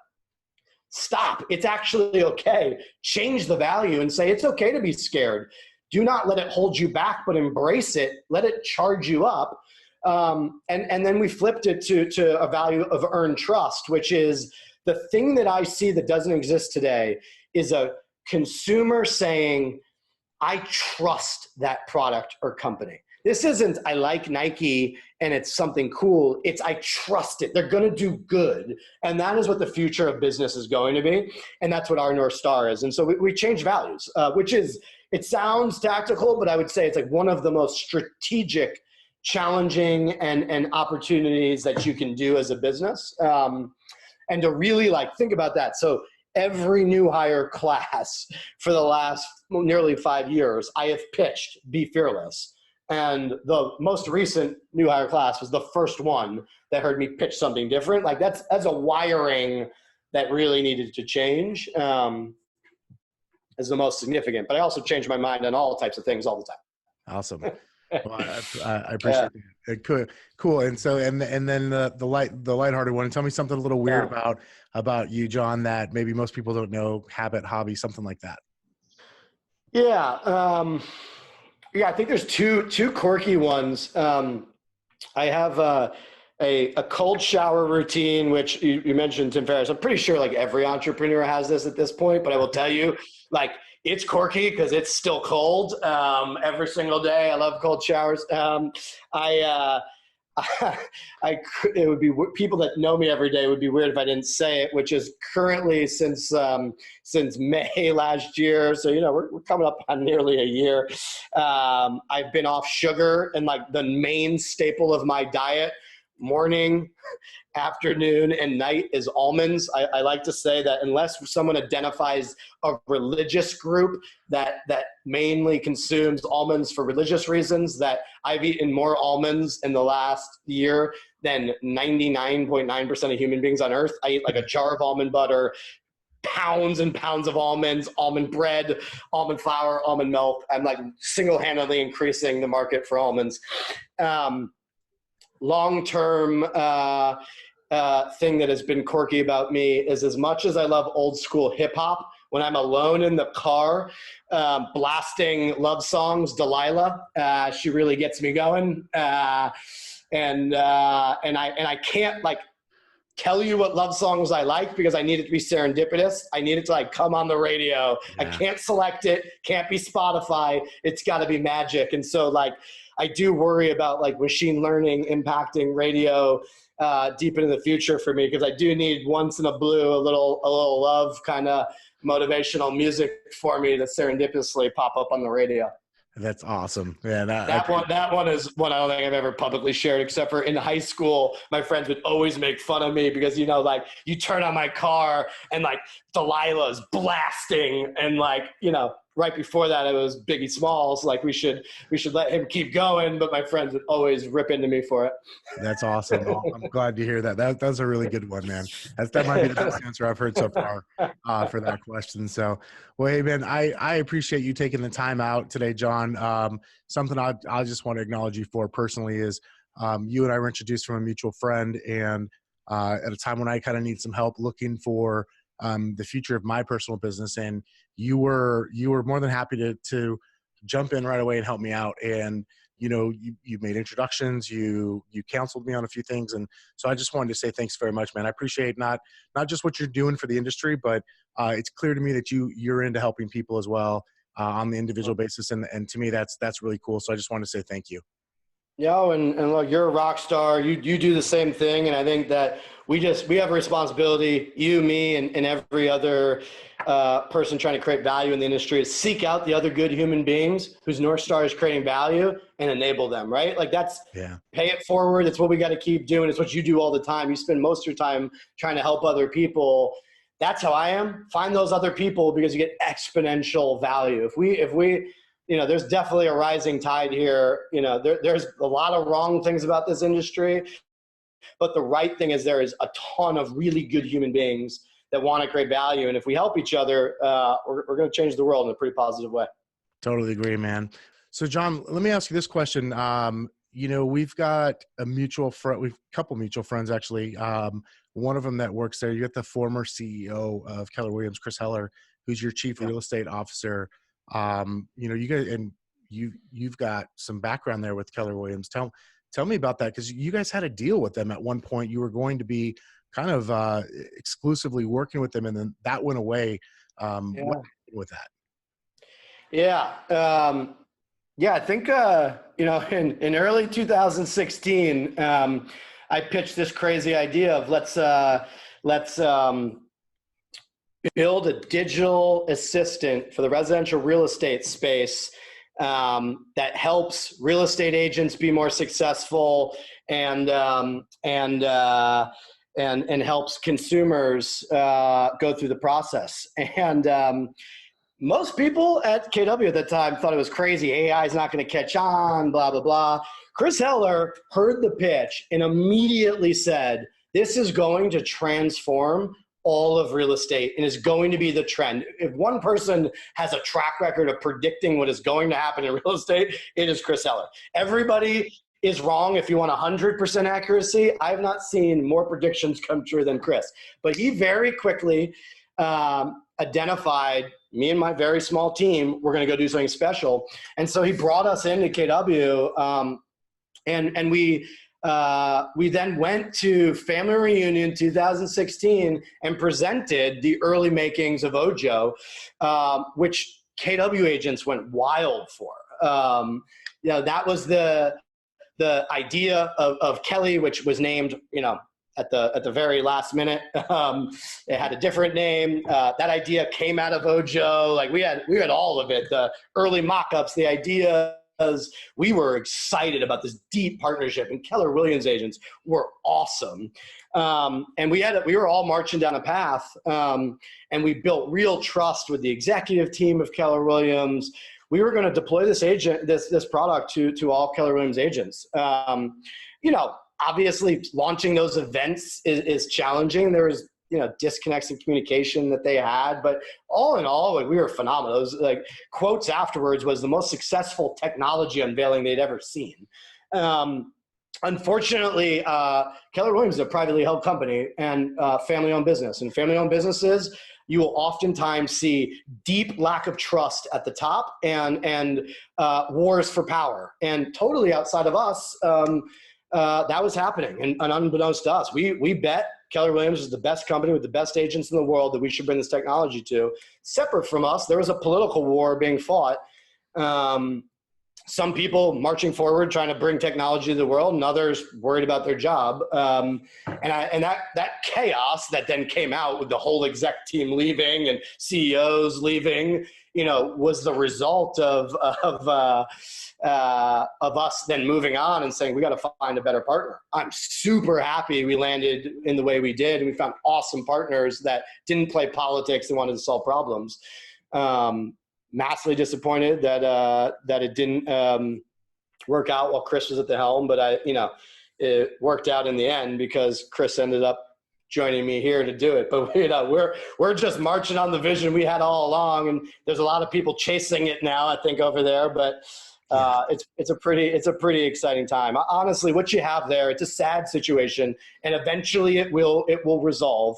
Stop. It's actually okay. Change the value and say it's okay to be scared. Do not let it hold you back, but embrace it. Let it charge you up. And then we flipped it to a value of earned trust, which is the thing that I see that doesn't exist today is a consumer saying, I trust that product or company. This isn't, I like Nike and it's something cool. It's, I trust it. They're going to do good. And that is what the future of business is going to be. And that's what our Northstar is. And so we changed values, which is, it sounds tactical, but I would say it's like one of the most strategic challenging and opportunities that you can do as a business. And to really like think about that. So every new hire class for the last nearly 5 years, I have pitched Be Fearless. And the most recent new hire class was the first one that heard me pitch something different. Like that's a wiring that really needed to change, is the most significant. But I also change my mind on all types of things all the time. Awesome. Well, I appreciate it. Cool. And so, and then the lighthearted one. Tell me something a little weird about you, John, that maybe most people don't know. Habit, hobby, something like that. Yeah. I think there's two quirky ones. I have a cold shower routine, which you mentioned, Tim Ferriss. I'm pretty sure like every entrepreneur has this at this point, but I will tell you, like, it's quirky because it's still cold every single day. I love cold showers. It would be, people that know me every day would be weird if I didn't say it, which is currently since May last year. So, we're coming up on nearly a year. I've been off sugar, and like the main staple of my diet, morning, afternoon, and night, is almonds. I like to say that unless someone identifies a religious group that mainly consumes almonds for religious reasons, that I've eaten more almonds in the last year than 99.9% of human beings on earth. I eat like a jar of almond butter, pounds and pounds of almonds, almond bread, almond flour, almond milk. I'm like single-handedly increasing the market for almonds. Long-term thing that has been quirky about me is, as much as I love old school hip hop, when I'm alone in the car blasting love songs, Delilah, she really gets me going. And I can't like tell you what love songs I like because I need it to be serendipitous. I need it to like come on the radio. Yeah. I can't select it. Can't be Spotify. It's got to be magic. And so like, I do worry about like machine learning impacting radio deep into the future for me, because I do need once in a blue a little love kind of motivational music for me to serendipitously pop up on the radio. That's awesome. Yeah, that one is one I don't think I've ever publicly shared, except for in high school, my friends would always make fun of me because, like you turn on my car and like Delilah's blasting, and like, right before that it was Biggie Smalls. Like we should let him keep going, but my friends would always rip into me for it. That's awesome. Well, I'm glad to hear that. That's a really good one, man. That might be the best answer I've heard so far for that question. So, well, hey man, I appreciate you taking the time out today, John. Something I just want to acknowledge you for personally is you and I were introduced from a mutual friend, and at a time when I kind of need some help looking for the future of my personal business, and you were more than happy to jump in right away and help me out. And you made introductions, you counseled me on a few things, and so I just wanted to say thanks very much, man. I appreciate not just what you're doing for the industry, but it's clear to me that you're into helping people as well on the individual basis, and to me that's really cool. So I just wanted to say thank you. And look, you're a rock star. You do the same thing. And I think that we have a responsibility, you, me, and every other person trying to create value in the industry, to seek out the other good human beings whose Northstar is creating value and enable them, right? Like that's, pay it forward. It's what we got to keep doing. It's what you do all the time. You spend most of your time trying to help other people. That's how I am. Find those other people, because you get exponential value. If we there's definitely a rising tide here. There's a lot of wrong things about this industry, but the right thing is there is a ton of really good human beings that want to create value. And if we help each other, we're going to change the world in a pretty positive way. Totally agree, man. So John, let me ask you this question. We've got a couple mutual friends, actually. One of them that works there, you got the former CEO of Keller Williams, Chris Heller, who's your chief real estate officer. You guys, and you've got some background there with Keller Williams. Tell me about that, because you guys had a deal with them at one point. You were going to be kind of exclusively working with them, and then that went away. What happened with that? I think in early 2016, I pitched this crazy idea of let's build a digital assistant for the residential real estate space that helps real estate agents be more successful and helps consumers go through the process. And most people at KW at the time thought it was crazy. AI is not going to catch on, blah, blah, blah. Chris Heller heard the pitch and immediately said, this is going to transform all of real estate and is going to be the trend. If one person has a track record of predicting what is going to happen in real estate, it is Chris Heller. Everybody is wrong if you want 100% accuracy. I have not seen more predictions come true than Chris. But he very quickly identified me and my very small team, we're going to go do something special. And so he brought us into KW, and we then went to Family Reunion 2016 and presented the early makings of OJO, which KW agents went wild for. That was the idea of Kelly, which was named, at the very last minute. It had a different name. That idea came out of OJO. Like we had all of it, the early mock-ups, the ideas. We were excited about this deep partnership, and Keller Williams agents were awesome. And we were all marching down a path, and we built real trust with the executive team of Keller Williams. We were going to deploy this product to all Keller Williams agents. Obviously launching those events is challenging. There was, disconnects in communication that they had, but all in all, we were phenomenal. It was like quotes afterwards was the most successful technology unveiling they'd ever seen. Unfortunately, Keller Williams is a privately held company and family-owned business. And family-owned businesses, you will oftentimes see deep lack of trust at the top and wars for power. And totally outside of us, that was happening. And unbeknownst to us, we bet Keller Williams is the best company with the best agents in the world that we should bring this technology to. Separate from us, there was a political war being fought. Some people marching forward, trying to bring technology to the world, and others worried about their job. And that chaos that then came out with the whole exec team leaving and CEOs leaving, was the result of us then moving on and saying, we got to find a better partner. I'm super happy we landed in the way we did. And we found awesome partners that didn't play politics and wanted to solve problems. Massively disappointed that it didn't work out while Chris was at the helm, but it worked out in the end because Chris ended up joining me here to do it. But we're just marching on the vision we had all along, and there's a lot of people chasing it now, I think, over there. But it's a pretty exciting time. Honestly, what you have there, it's a sad situation, and eventually it will resolve.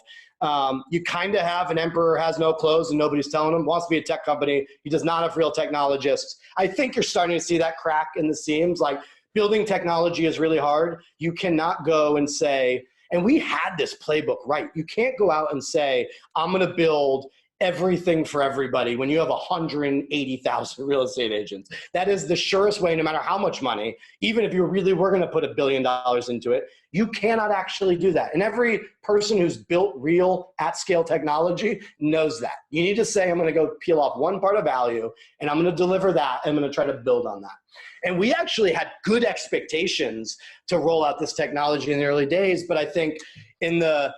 You kind of have an emperor has no clothes and nobody's telling him, wants to be a tech company. He does not have real technologists. I think you're starting to see that crack in the seams. Like, building technology is really hard. You cannot go and say, and we had this playbook right. You can't go out and say, I'm going to build everything for everybody when you have 180,000 real estate agents. That is the surest way, no matter how much money, even if you really were going to put $1 billion into it, you cannot actually do that. And every person who's built real at-scale technology knows that. You need to say, I'm going to go peel off one part of value, and I'm going to deliver that, and I'm going to try to build on that. And we actually had good expectations to roll out this technology in the early days, but I think in the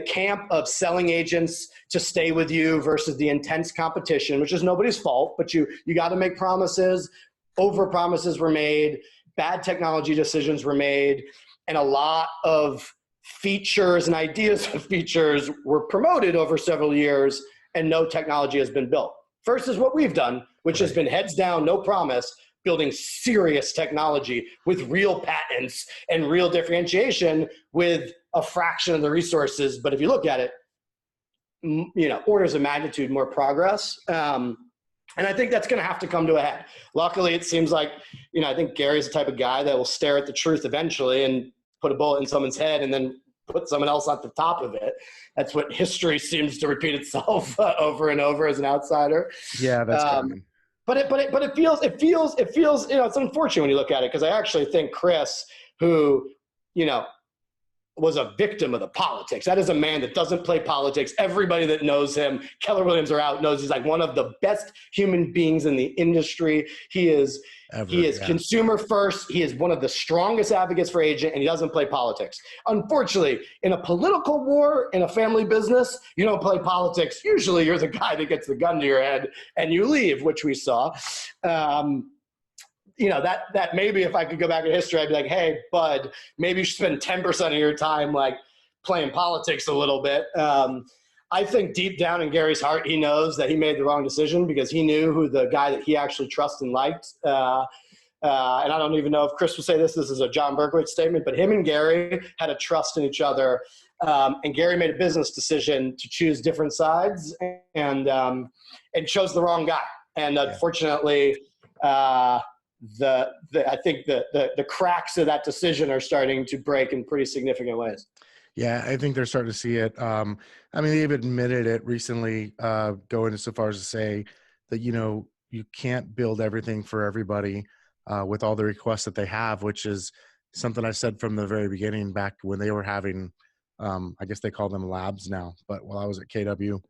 camp of selling agents to stay with you versus the intense competition, which is nobody's fault, but you got to make promises. Over promises were made, bad technology decisions were made, and a lot of features and ideas of features were promoted over several years, and no technology has been built. First is what we've done, which has been heads down, no promise, building serious technology with real patents and real differentiation with a fraction of the resources. But if you look at it, orders of magnitude more progress. And I think that's going to have to come to a head. Luckily, it seems like, I think Gary's the type of guy that will stare at the truth eventually and put a bullet in someone's head and then put someone else on the top of it. That's what history seems to repeat itself over and over as an outsider. Yeah, that's common. But it feels, it's unfortunate when you look at it, because I actually think Chris, who, was a victim of the politics. That is a man that doesn't play politics. Everybody that knows him, Keller Williams or out, knows he's like one of the best human beings in the industry. He is consumer first. He is one of the strongest advocates for agent, and he doesn't play politics. Unfortunately, in a political war, in a family business, you don't play politics. Usually you're the guy that gets the gun to your head and you leave, which we saw. That maybe if I could go back in history, I'd be like, hey, bud, maybe you should spend 10% of your time like playing politics a little bit. I think deep down in Gary's heart, he knows that he made the wrong decision because he knew who the guy that he actually trusted and liked. And I don't even know if Chris would say this is a John Berkowitz statement, but him and Gary had a trust in each other. And Gary made a business decision to choose different sides and chose the wrong guy. And unfortunately, I think the cracks of that decision are starting to break in pretty significant ways. Yeah, I think they're starting to see it. They've admitted it recently, going so far as to say that, you can't build everything for everybody with all the requests that they have, which is something I said from the very beginning back when they were having, I guess they call them labs now, but while I was at KW,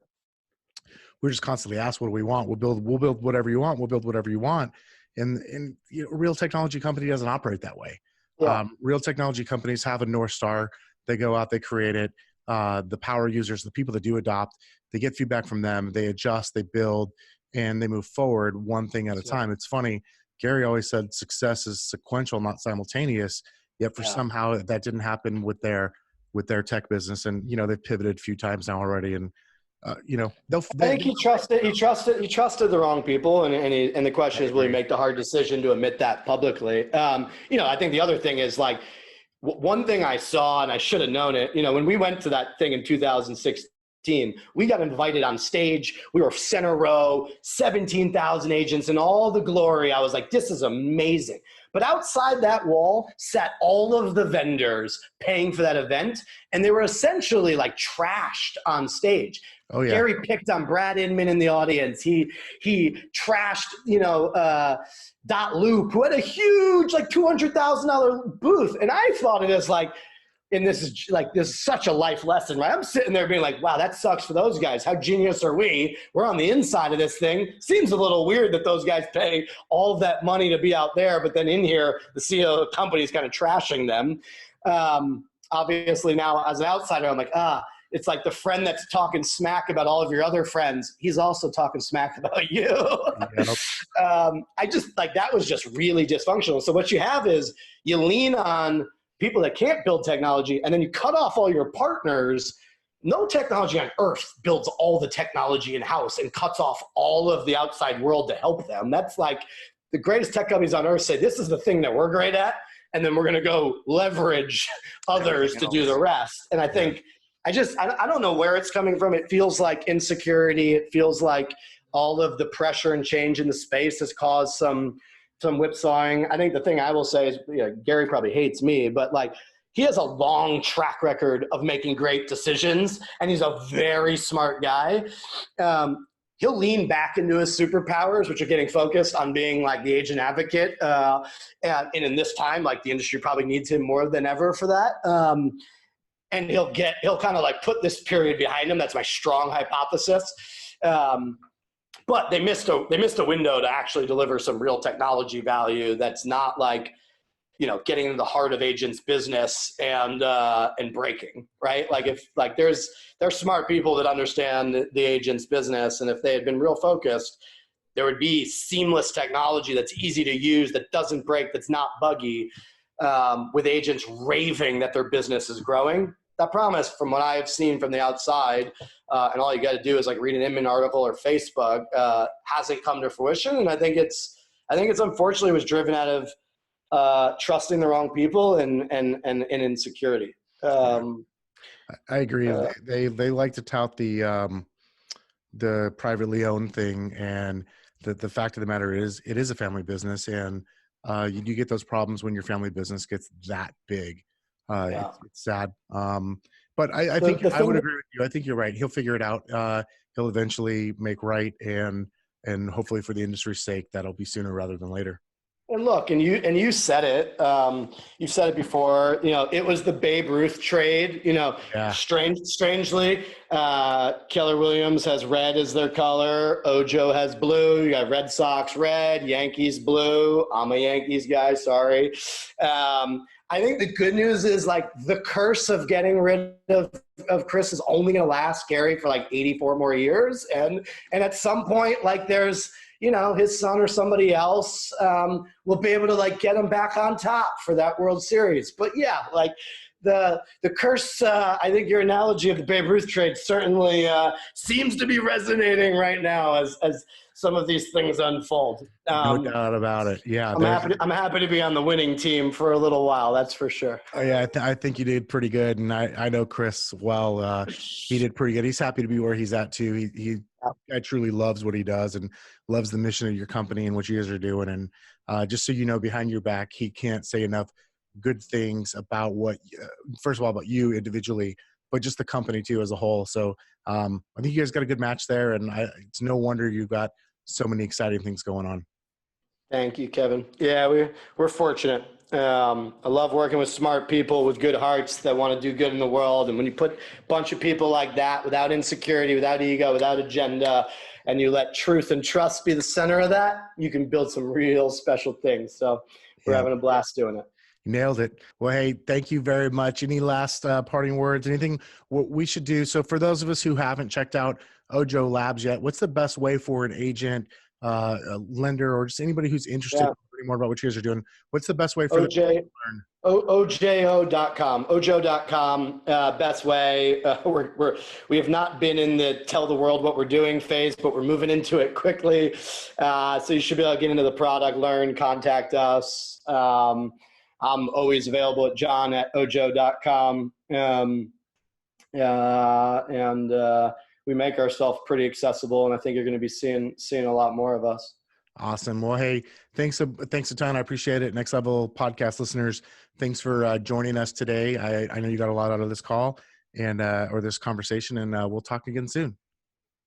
we're just constantly asked, what do we want? We'll build whatever you want. We'll build whatever you want. And a real technology company doesn't operate that way. Yeah. Real technology companies have a Northstar. They go out, they create it. The power users, the people that do adopt, they get feedback from them. They adjust, they build, and they move forward one thing at a time. It's funny. Gary always said success is sequential, not simultaneous. Yet somehow that didn't happen with their tech business. And they've pivoted a few times now already. And I think he trusted the wrong people, and the question is, will he make the hard decision to admit that publicly? I think the other thing is like one thing I saw, and I should have known it. When we went to that thing in 2016, we got invited on stage. We were center row, 17,000 agents, and all the glory. I was like, this is amazing. But outside that wall sat all of the vendors paying for that event, and they were essentially like trashed on stage. Oh, yeah. Gary picked on Brad Inman in the audience. He trashed, Dot Loop, who had a huge like $200,000 booth. And I thought it as like, and this is such a life lesson, right? I'm sitting there being like, wow, that sucks for those guys. How genius are we? We're on the inside of this thing. Seems a little weird that those guys pay all of that money to be out there, but then in here, the CEO of the company is kind of trashing them. Obviously now as an outsider, I'm like, it's like the friend that's talking smack about all of your other friends. He's also talking smack about you. Yep. I just like, that was just really dysfunctional. So what you have is you lean on people that can't build technology, and then you cut off all your partners. No technology on earth builds all the technology in-house and cuts off all of the outside world to help them. That's like the greatest tech companies on earth say, this is the thing that we're great at, and then we're going to go leverage others to do the rest. And I think, I don't know where it's coming from. It feels like insecurity. It feels like all of the pressure and change in the space has caused some whipsawing. I think the thing I will say is, Gary probably hates me, but like he has a long track record of making great decisions, and he's a very smart guy. He'll lean back into his superpowers, which are getting focused on being like the agent advocate. And in this time, like the industry probably needs him more than ever for that. And he'll kind of like put this period behind him. That's my strong hypothesis. But they missed a window to actually deliver some real technology value. That's not like, getting into the heart of agents' business and breaking, right? Like there's smart people that understand the agent's business. And if they had been real focused, there would be seamless technology that's easy to use, that doesn't break, that's not buggy, with agents raving that their business is growing. That promise, from what I've seen from the outside, and all you got to do is like read an Inman article or Facebook, hasn't come to fruition. And I think it's unfortunately was driven out of trusting the wrong people and insecurity. I agree. They like to tout the privately owned thing, and the fact of the matter is, it is a family business, and you get those problems when your family business gets that big. It's sad. But I think I would agree with you. I think you're right. He'll figure it out. He'll eventually make right, and hopefully for the industry's sake, that'll be sooner rather than later. And look, and you said it. You've said it before. It was the Babe Ruth trade. Yeah. Strangely, Keller Williams has red as their color. OJO has blue. You got Red Sox red, Yankees blue. I'm a Yankees guy. Sorry. I think the good news is like the curse of getting rid of Chris is only going to last Gary for like 84 more years, and at some point, like there's his son or somebody else will be able to like get him back on top for that World Series. But yeah, like the curse, I think your analogy of the Babe Ruth trade certainly seems to be resonating right now as some of these things unfold. No doubt about it. Yeah, I'm happy to be on the winning team for a little while. That's for sure. Oh, yeah, I think you did pretty good, and I know Chris well. He did pretty good. He's happy to be where he's at too. He truly loves what he does and loves the mission of your company and what you guys are doing. And just so you know, behind your back, he can't say enough good things about first of all, about you individually, but just the company too as a whole. So I think you guys got a good match there, and it's no wonder you've got so many exciting things going on. Thank you, Kevin. Yeah, we're fortunate. I love working with smart people with good hearts that want to do good in the world. And when you put a bunch of people like that, without insecurity, without ego, without agenda, and you let truth and trust be the center of that, you can build some real special things. So we're having a blast doing it. You nailed it. Well, hey, thank you very much. Any last parting words? Anything what we should do? So for those of us who haven't checked out OJO Labs yet, what's the best way for an agent, a lender, or just anybody who's interested in learning more about what you guys are doing? What's the best way for them to learn? OJO.com. OJO.com, best way. We have not been in the tell the world what we're doing phase, but we're moving into it quickly. So you should be able to get into the product, learn, contact us. I'm always available at john@ojo.com. We make ourselves pretty accessible, and I think you're going to be seeing a lot more of us. Awesome. Well, hey, thanks a ton. I appreciate it. Next Level podcast listeners, thanks for joining us today. I know you got a lot out of this call or this conversation, and we'll talk again soon.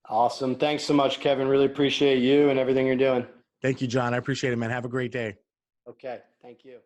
Awesome. Thanks so much, Kevin. Really appreciate you and everything you're doing. Thank you, John. I appreciate it, man. Have a great day. Okay. Thank you.